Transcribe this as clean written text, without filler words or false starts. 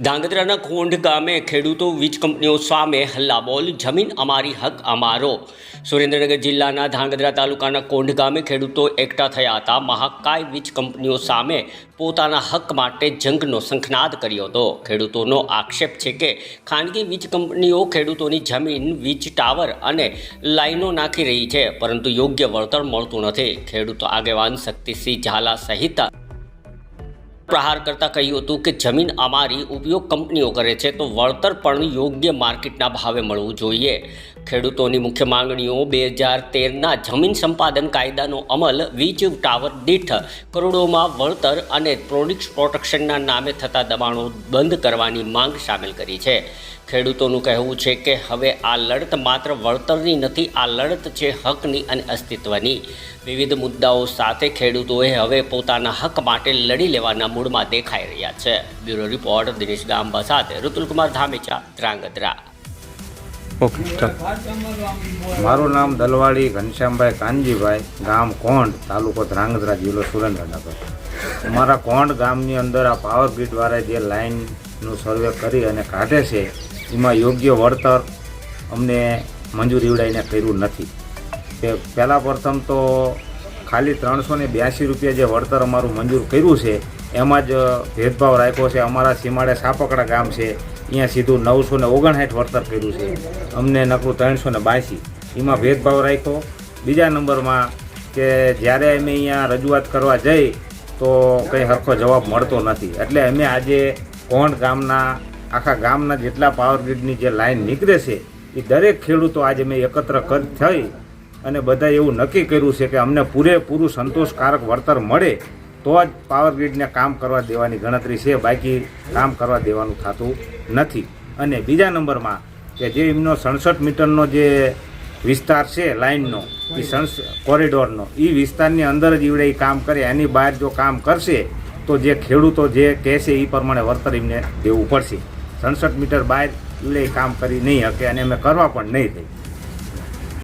ધાંગધ્રાના કોંઢ ગામે ખેડૂતો વીજ કંપનીઓ સામે હલ્લાબોલ, જમીન અમારી હક અમારો. સુરેન્દ્રનગર જિલ્લાના ધાંગધ્રા તાલુકાના કોંઢ ગામે ખેડૂતો એકઠા થયા હતા. મહાકાય વીજ કંપનીઓ સામે પોતાના હક માટે જંગનો શંખનાદ કર્યો હતો. ખેડૂતોનો આક્ષેપ છે કે ખાનગી વીજ કંપનીઓ ખેડૂતોની જમીન, વીજ ટાવર અને લાઈનો નાખી રહી છે, પરંતુ યોગ્ય વળતર મળતું નથી. ખેડૂતો આગેવાન શક્તિસિંહ ઝાલા સહિત પ્રહાર કરતા કહ્યું હતું કે જમીન અમારી ઉપયોગ કંપનીઓ કરે છે તો વળતર પણ યોગ્ય માર્કેટના ભાવે મળવું જોઈએ. ખેડૂતોની મુખ્ય માંગણીઓ 2013ના જમીન સંપાદન કાયદાનો અમલ, વીજ ટાવર દીઠ કરોડોમાં વળતર અને પ્રોટેક્શનના નામે થતા દબાણો બંધ કરવાની માંગ સામેલ કરી છે. ખેડૂતોનું કહેવું છે કે હવે આ લડત માત્ર વળતરની નથી, આ લડત છે હકની અને અસ્તિત્વની. વિવિધ મુદ્દાઓ સાથે ખેડૂતોએ હવે પોતાના હક માટે લડી લેવાના મૂડમાં દેખાઈ રહ્યા છે. બ્યુરો રિપોર્ટ દિનેશ ગાંબા સાથે ઋતુલકુમાર ધામેચા, ધ્રાંગધ્રા. મારું નામ દલવાડી ઘનશ્યામભાઈ કાનજીભાઈ, ગામ કોંઢ, તાલુકો ધ્રાંગધ્રા, જિલ્લો સુરેન્દ્રનગર. અમારા કોંઢ ગામની અંદર આ પાવર ગ્રીડવાળા જે લાઇનનું સર્વે કરી અને કાઢે છે એમાં યોગ્ય વળતર અમને મંજૂરી ઉડાઈને કર્યું નથી. કે પહેલાં પ્રથમ તો ખાલી 382 રૂપિયા જે વળતર અમારું મંજૂર કર્યું છે એમાં જ ભેદભાવ રાખ્યો છે. અમારા સીમાડે સાપકડા ગામ છે, અહીંયા સીધું 959 વળતર કર્યું છે, અમને નકરું 382, એમાં ભેદભાવ રાખ્યો. બીજા નંબરમાં કે જ્યારે અમે અહીંયા રજૂઆત કરવા જઈ તો કંઈ સરખો જવાબ મળતો નથી. એટલે અમે આજે કોંઢ ગામના આખા ગામના જેટલા પાવર ગ્રીડની જે લાઈન નીકળે છે એ દરેક ખેડૂતો આજે મેં એકત્ર થઈ અને બધા એવું નક્કી કર્યું છે કે અમને પૂરેપૂરું સંતોષકારક વળતર મળે તો જ પાવર ગ્રીડને કામ કરવા દેવાની ગણતરી છે, બાકી કામ કરવા દેવાનું થતું નથી. અને બીજા નંબરમાં કે જે એમનો 67 મીટરનો જે વિસ્તાર છે લાઇનનો, એ કોરિડોરનો, એ વિસ્તારની અંદર જ ઈવડે કામ કરે, એની બહાર જો કામ કરશે તો જે ખેડૂતો જે કહેશે એ પ્રમાણે વળતર એમને દેવું પડશે. 67 મીટર બહાર ઈવડે કામ કરી નહીં શકે અને અમે કરવા પણ નહીં થઈ.